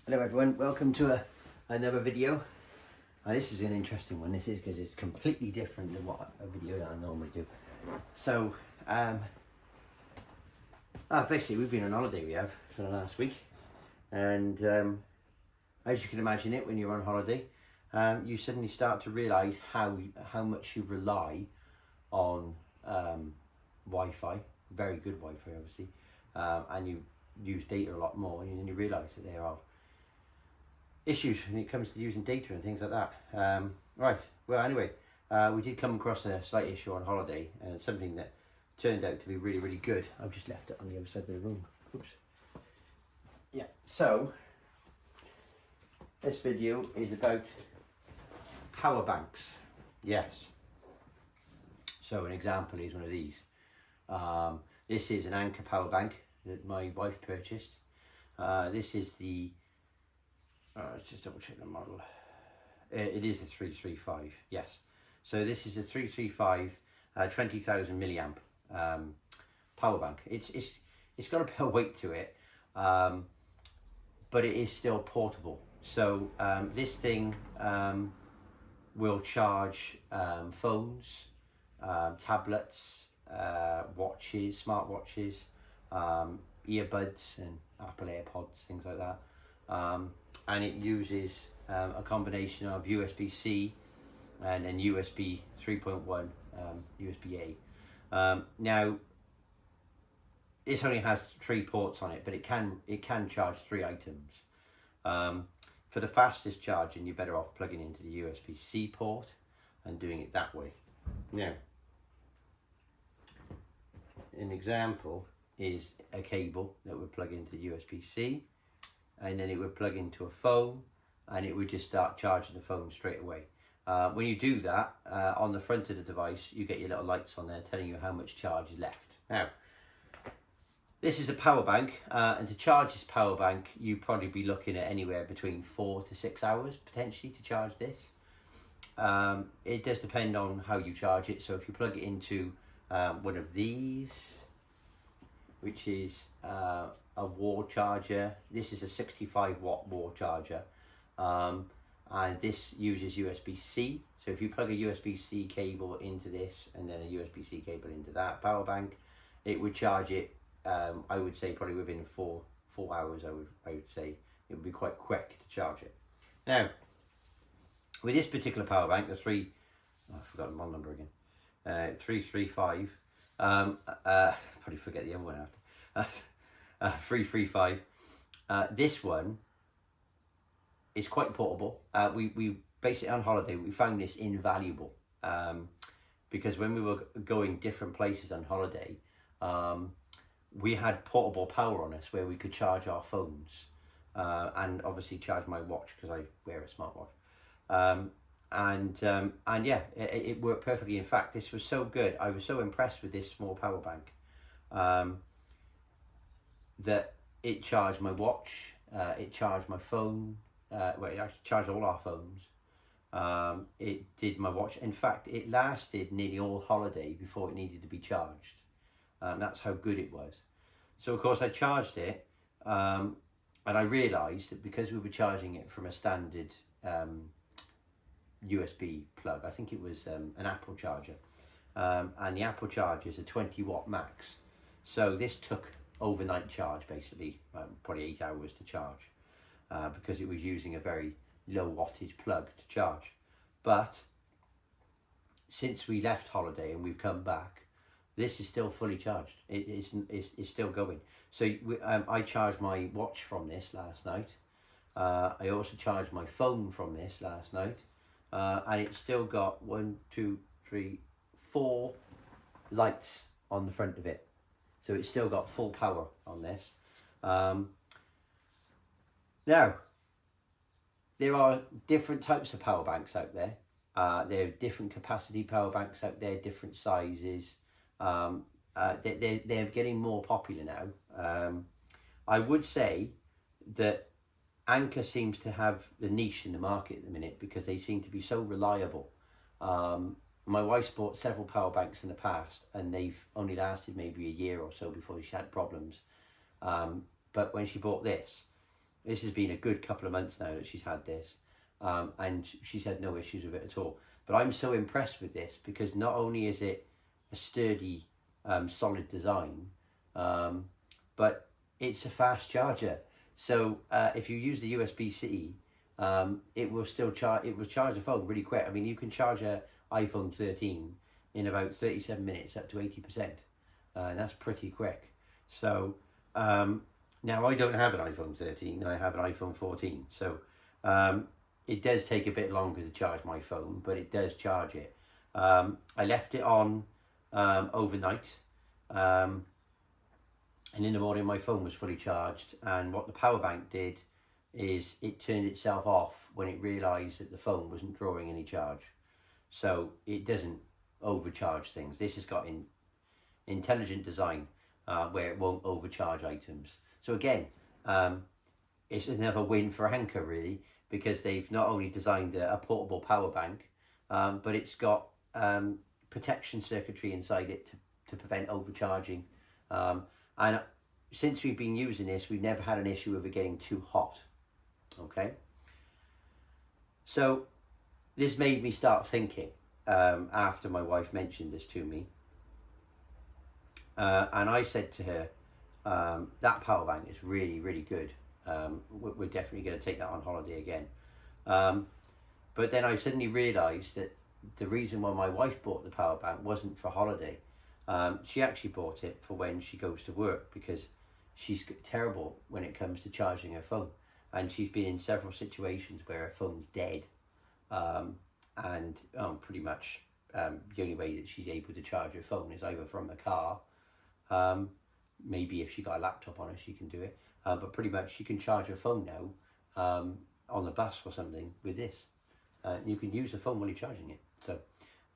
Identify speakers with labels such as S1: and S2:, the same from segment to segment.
S1: Hello everyone, welcome to another video. This is an interesting one, this is because it's completely different than what a video that I normally do. So, basically we've been on holiday, we have, for the last week. And as you can imagine it, when you're on holiday, you suddenly start to realise how much you rely on Wi-Fi, very good Wi-Fi obviously, and you use data a lot more, and then you realise that there are issues when it comes to using data and things like that. Right, well anyway, we did come across a slight issue on holiday, and something that turned out to be really good. I've just left it on the other side of the room. Oops. Yeah, so this video is about power banks. Yes. So an example is one of these. This is an Anker power bank that my wife purchased. This is the let's just double check the model. It is a 335, yes. So this is a 335 20,000 milliamp power bank. It's got a bit of weight to it, but it is still portable. So this thing will charge phones, tablets, watches, smart watches, earbuds and Apple AirPods, things like that. And it uses a combination of USB-C and then USB 3.1, USB-A. Now, this only has 3 ports on it, but it can charge 3 items. For the fastest charging, you're better off plugging into the USB-C port and doing it that way. Now, an example is a cable that would plug into USB-C, and then it would plug into a phone, and it would just start charging the phone straight away. When you do that, on the front of the device, you get your little lights on there telling you how much charge is left. Now, this is a power bank, and to charge this power bank, you'd probably be looking at anywhere between 4 to 6 hours, potentially, to charge this. It does depend on how you charge it. So if you plug it into one of these, which is a wall charger. This is a 65 watt wall charger, and this uses USB-C. So if you plug a USB-C cable into this and then a USB-C cable into that power bank, it would charge it, I would say probably within 4 hours. I would say it would be quite quick to charge it. Now, with this particular power bank, the I've forgotten my number again, 335, probably forget the other one after. 335. This one is quite portable. We basically on holiday we found this invaluable, because when we were going different places on holiday, we had portable power on us where we could charge our phones, and obviously charge my watch because I wear a smartwatch. And yeah, it worked perfectly. In fact, this was so good. I was so impressed with this small power bank, that it charged my watch, it charged my phone, well, it actually charged all our phones. It did my watch. In fact, it lasted nearly all holiday before it needed to be charged. That's how good it was. So of course I charged it, and I realised that because we were charging it from a standard USB plug, I think it was an Apple charger, and the Apple charger is a 20 watt max. So this took overnight charge, basically, probably 8 hours to charge, because it was using a very low wattage plug to charge. But since we left holiday and we've come back, this is still fully charged. It's still going. So I charged my watch from this last night. I also charged my phone from this last night, and it's still got 1, 2, 3, 4 lights on the front of it. So it's still got full power on this. Now, there are different types of power banks out there. There are different capacity power banks out there, different sizes. They're getting more popular now. I would say that Anker seems to have the niche in the market at the minute because they seem to be so reliable. My wife's bought several power banks in the past and they've only lasted maybe a year or so before she had problems. But when she bought this, This has been a good couple of months now that she's had this, and she's had no issues with it at all. But I'm so impressed with this because not only is it a sturdy, solid design, but it's a fast charger. So if you use the USB-C, it will still charge. It will charge the phone really quick. I mean, you can charge a iPhone 13 in about 37 minutes, up to 80%, and that's pretty quick. So now I don't have an iPhone 13. I have an iPhone 14. So it does take a bit longer to charge my phone, but it does charge it. I left it on overnight. And in the morning my phone was fully charged, and what the power bank did is it turned itself off when it realised that the phone wasn't drawing any charge. So it doesn't overcharge things. This has got intelligent design where it won't overcharge items. So again, it's another win for Anker really, because they've not only designed a portable power bank, but it's got protection circuitry inside it to prevent overcharging. And since we've been using this, we've never had an issue of it getting too hot. Okay. So this made me start thinking after my wife mentioned this to me. And I said to her, that power bank is really, really good. We're definitely going to take that on holiday again. But then I suddenly realised that the reason why my wife bought the power bank wasn't for holiday. She actually bought it for when she goes to work, because she's terrible when it comes to charging her phone, and she's been in several situations where her phone's dead, and pretty much the only way that she's able to charge her phone is either from the car, maybe if she got a laptop on her she can do it, but pretty much she can charge her phone now on the bus or something with this. You can use the phone while you're charging it. So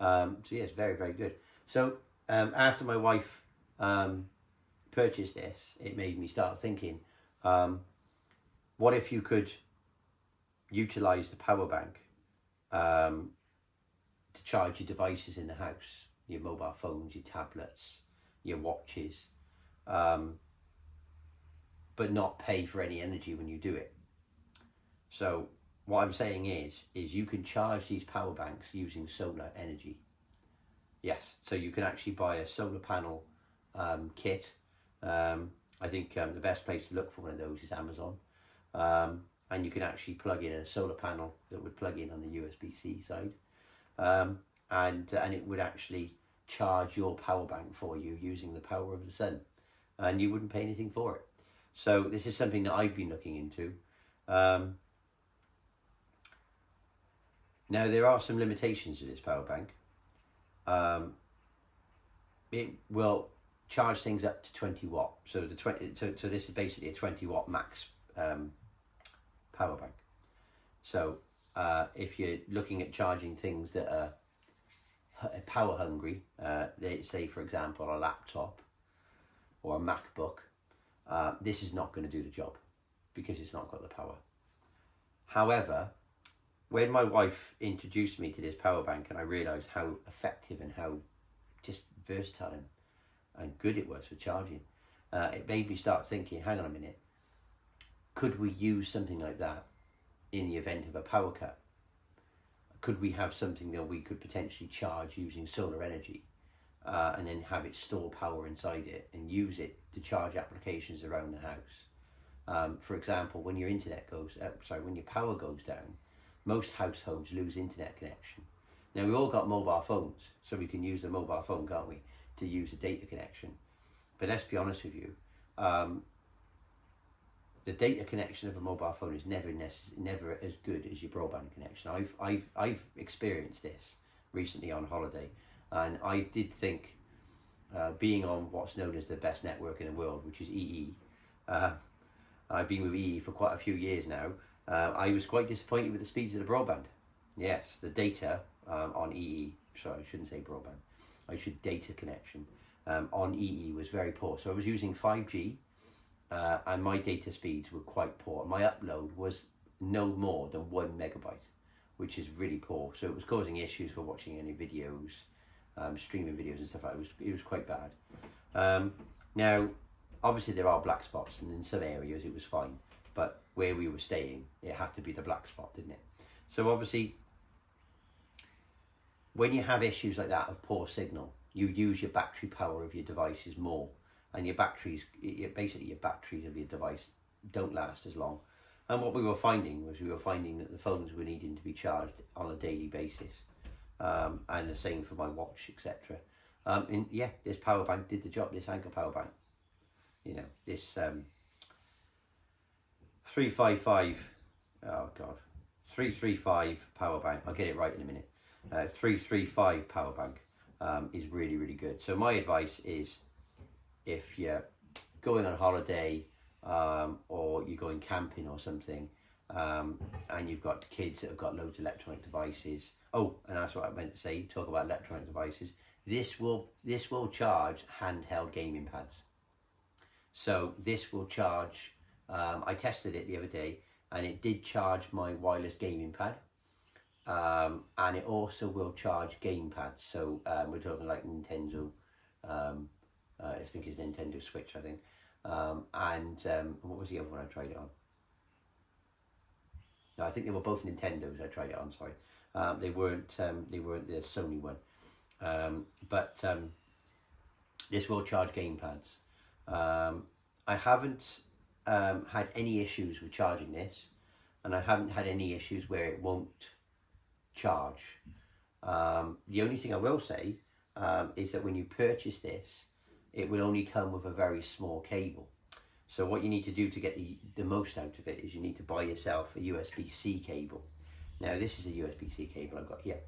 S1: yeah, it's very, very good. So after my wife purchased this, it made me start thinking, what if you could utilize the power bank to charge your devices in the house, your mobile phones, your tablets, your watches, but not pay for any energy when you do it. So what I'm saying is you can charge these power banks using solar energy. Yes, so you can actually buy a solar panel kit. I think the best place to look for one of those is Amazon. And you can actually plug in a solar panel that would plug in on the USB-C side. And it would actually charge your power bank for you using the power of the sun. And you wouldn't pay anything for it. So this is something that I've been looking into. Now there are some limitations to this power bank. It will charge things up to 20 watt. So this is basically a 20 watt max power bank. So if you're looking at charging things that are power hungry, say for example a laptop or a MacBook, this is not going to do the job because it's not got the power. However, when my wife introduced me to this power bank and I realised how effective and how just versatile and good it was for charging, it made me start thinking, hang on a minute, could we use something like that in the event of a power cut? Could we have something that we could potentially charge using solar energy and then have it store power inside it and use it to charge applications around the house? For example, when your when your power goes down, most households lose internet connection. Now we've all got mobile phones, so we can use the mobile phone, can't we, to use a data connection. But let's be honest with you, the data connection of a mobile phone is never as good as your broadband connection. I've experienced this recently on holiday, and I did think, being on what's known as the best network in the world, which is EE, I've been with EE for quite a few years now. I was quite disappointed with the speeds of the broadband. Yes, the data on EE, sorry, I shouldn't say broadband, I should data connection, on EE was very poor. So I was using 5G, and my data speeds were quite poor. My upload was no more than 1 megabyte, which is really poor. So it was causing issues for watching any videos, streaming videos and stuff like that. It was quite bad. Now, obviously there are black spots, and in some areas it was fine. but where we were staying, it had to be the black spot, didn't it? So obviously, when you have issues like that of poor signal, you use your battery power of your devices more, and your batteries, basically your batteries of your device don't last as long. And what we were finding that the phones were needing to be charged on a daily basis, and the same for my watch, etc. And yeah, this power bank did the job. This Anker power bank, you know, this 355, oh god, 335 power bank. I'll get it right in a minute. 335 power bank is really, really good. So my advice is, if you're going on holiday or you're going camping or something, and you've got kids that have got loads of electronic devices. Oh, and that's what I meant to say, talk about electronic devices. This will charge handheld gaming pads. So this will charge, I tested it the other day, and it did charge my wireless gaming pad. And it also will charge game pads. So we're talking like Nintendo, I think it's Nintendo Switch, I think. And what was the other one I tried it on? No, I think they were both Nintendos I tried it on, sorry. They weren't the Sony one. But this will charge game pads. I haven't had any issues with charging this, and I haven't had any issues where it won't charge. The only thing I will say is that when you purchase this, it will only come with a very small cable. So what you need to do to get the most out of it is you need to buy yourself a USB-C cable. Now this is a USB-C cable I've got here.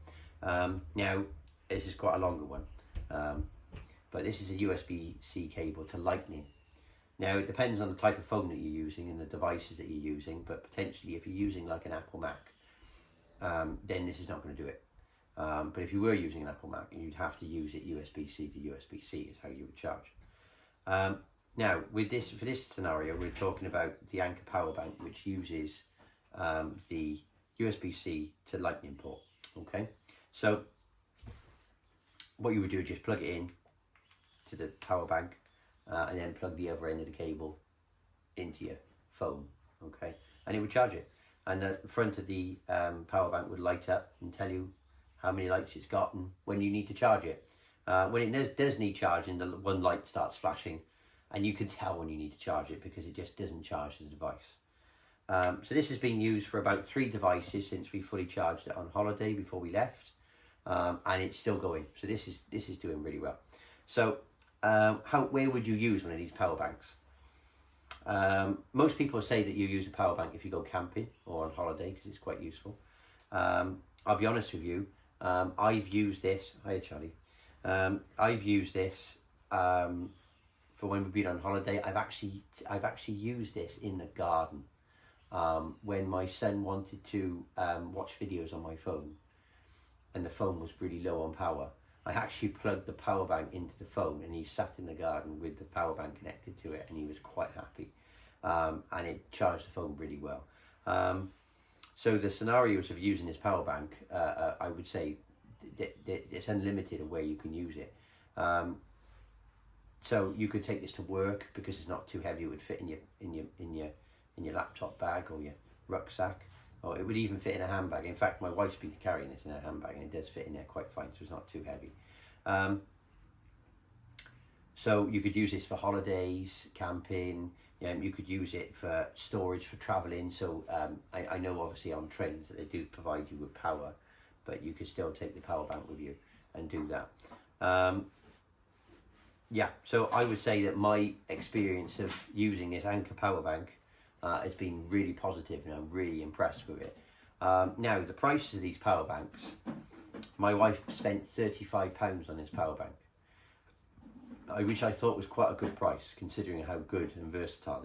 S1: Now this is quite a longer one, but this is a USB-C cable to Lightning. Now it depends on the type of phone that you're using and the devices that you're using, but potentially if you're using like an Apple Mac, then this is not going to do it. But if you were using an Apple Mac, you'd have to use it USB-C to USB-C is how you would charge. Now, with this, for this scenario, we're talking about the Anker power bank, which uses the USB-C to Lightning port. Okay, so what you would do is just plug it in to the power bank, and then plug the other end of the cable into your phone. Okay, and it would charge it. And the front of the power bank would light up and tell you how many lights it's got and when you need to charge it. When it does need charging, the one light starts flashing, and you can tell when you need to charge it because it just doesn't charge the device. So this has been used for about 3 devices since we fully charged it on holiday before we left, and it's still going. So this is doing really well. So where would you use one of these power banks? Most people say that you use a power bank if you go camping or on holiday because it's quite useful. I'll be honest with you, I've used this. Hiya, Charlie. I've used this for when we've been on holiday. I've actually used this in the garden when my son wanted to watch videos on my phone, and the phone was really low on power. I actually plugged the power bank into the phone, and he sat in the garden with the power bank connected to it, and he was quite happy. And it charged the phone really well. So the scenarios of using this power bank, I would say it's unlimited of where you can use it. So you could take this to work because it's not too heavy. It would fit in your laptop bag or your rucksack, or it would even fit in a handbag. In fact, my wife's been carrying this in her handbag, and it does fit in there quite fine, so it's not too heavy. So you could use this for holidays, camping. You could use it for storage for traveling. So I know obviously on trains that they do provide you with power, but you could still take the power bank with you and do that. Yeah, so I would say that my experience of using this Anker power bank has been really positive, and I'm really impressed with it. Now, the prices of these power banks, my wife spent £35 on this power bank, which I thought was quite a good price considering how good and versatile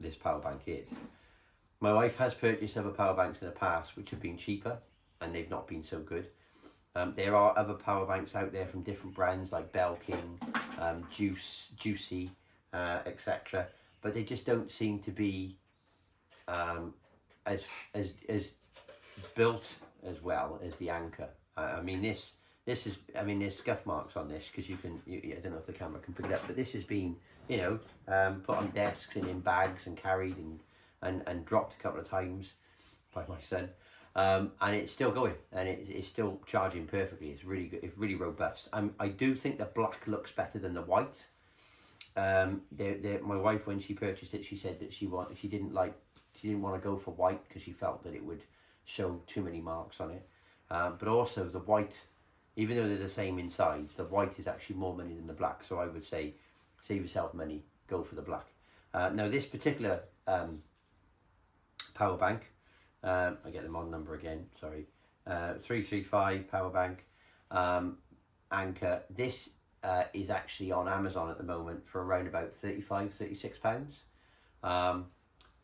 S1: this power bank is. My wife has purchased other power banks in the past which have been cheaper, and they've not been so good. There are other power banks out there from different brands like Belkin, Juicy, etc. But they just don't seem to be as built as well as the Anker. I mean, this is, I mean, there's scuff marks on this because I don't know if the camera can pick it up, but this has been, put on desks and in bags and carried, and dropped a couple of times by my son. And it's still going, and it's still charging perfectly. It's really good. It's really robust. I do think the black looks better than the white. My wife, when she purchased it, she said that she didn't want to go for white because she felt that it would show too many marks on it. But also the white, even though they're the same inside, the white is actually more money than the black. So I would say, save yourself money, go for the black. Now this particular power bank. I get the model number again, sorry. 335 power bank, Anker. This is actually on Amazon at the moment for around about £35–36.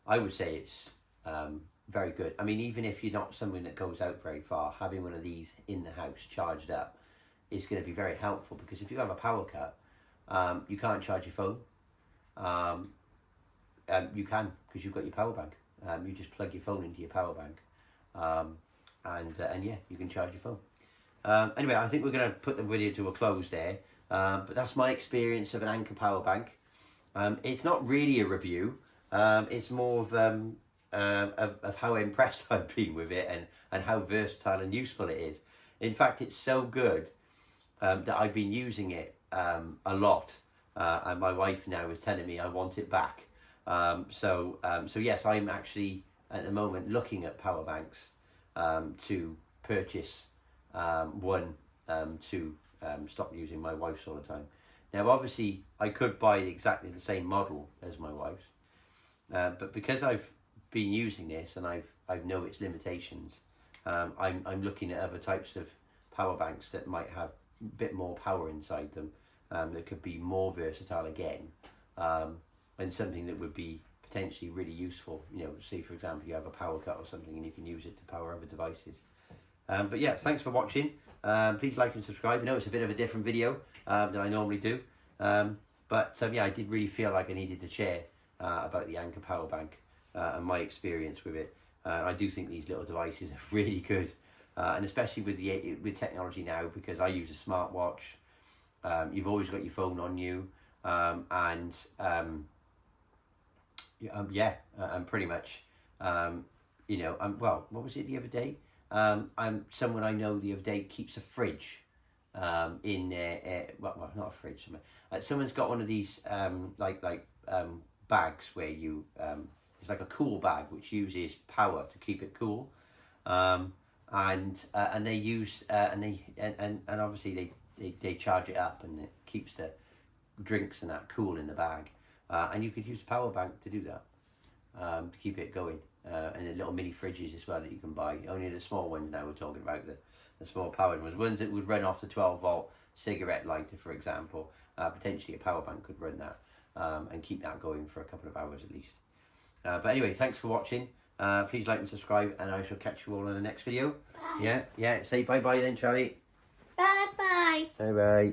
S1: I would say it's very good. I mean, even if you're not someone that goes out very far, having one of these in the house charged up is going to be very helpful, because if you have a power cut, you can't charge your phone. You can, because you've got your power bank. You just plug your phone into your power bank, and yeah, you can charge your phone. Anyway, I think we're going to put the video to a close there, but that's my experience of an Anker power bank. It's not really a review, it's more of how impressed I've been with it, and how versatile and useful it is. In fact, it's so good that I've been using it a lot, and my wife now is telling me I want it back. So yes, I'm actually at the moment looking at power banks to purchase one to stop using my wife's all the time. Now obviously I could buy exactly the same model as my wife's, but because I've been using this and I know its limitations, I'm looking at other types of power banks that might have a bit more power inside them, that could be more versatile again. And something that would be potentially really useful. You know, say for example you have a power cut or something and you can use it to power other devices. But yeah, thanks for watching. Please like and subscribe. I know it's a bit of a different video than I normally do. But yeah, I did really feel like I needed to share about the Anker power bank and my experience with it. I do think these little devices are really good. And especially with technology now, because I use a smartwatch. You've always got your phone on you. And pretty much, you know, well, what was it the other day? Someone I know the other day keeps a fridge in their, well, not a fridge. Someone's got one of these bags where you, it's like a cool bag which uses power to keep it cool, and they use and obviously they charge it up, and it keeps the drinks and that cool in the bag. And you could use a power bank to do that, to keep it going. And the little mini fridges as well that you can buy. Only the small ones now we're talking about, the small powered ones that would run off the 12-volt cigarette lighter, for example. Potentially a power bank could run that and keep that going for a couple of hours at least. But anyway, thanks for watching. Please like and subscribe, and I shall catch you all in the next video. Bye. Yeah, say bye-bye then, Charlie.
S2: Bye-bye.
S1: Bye-bye.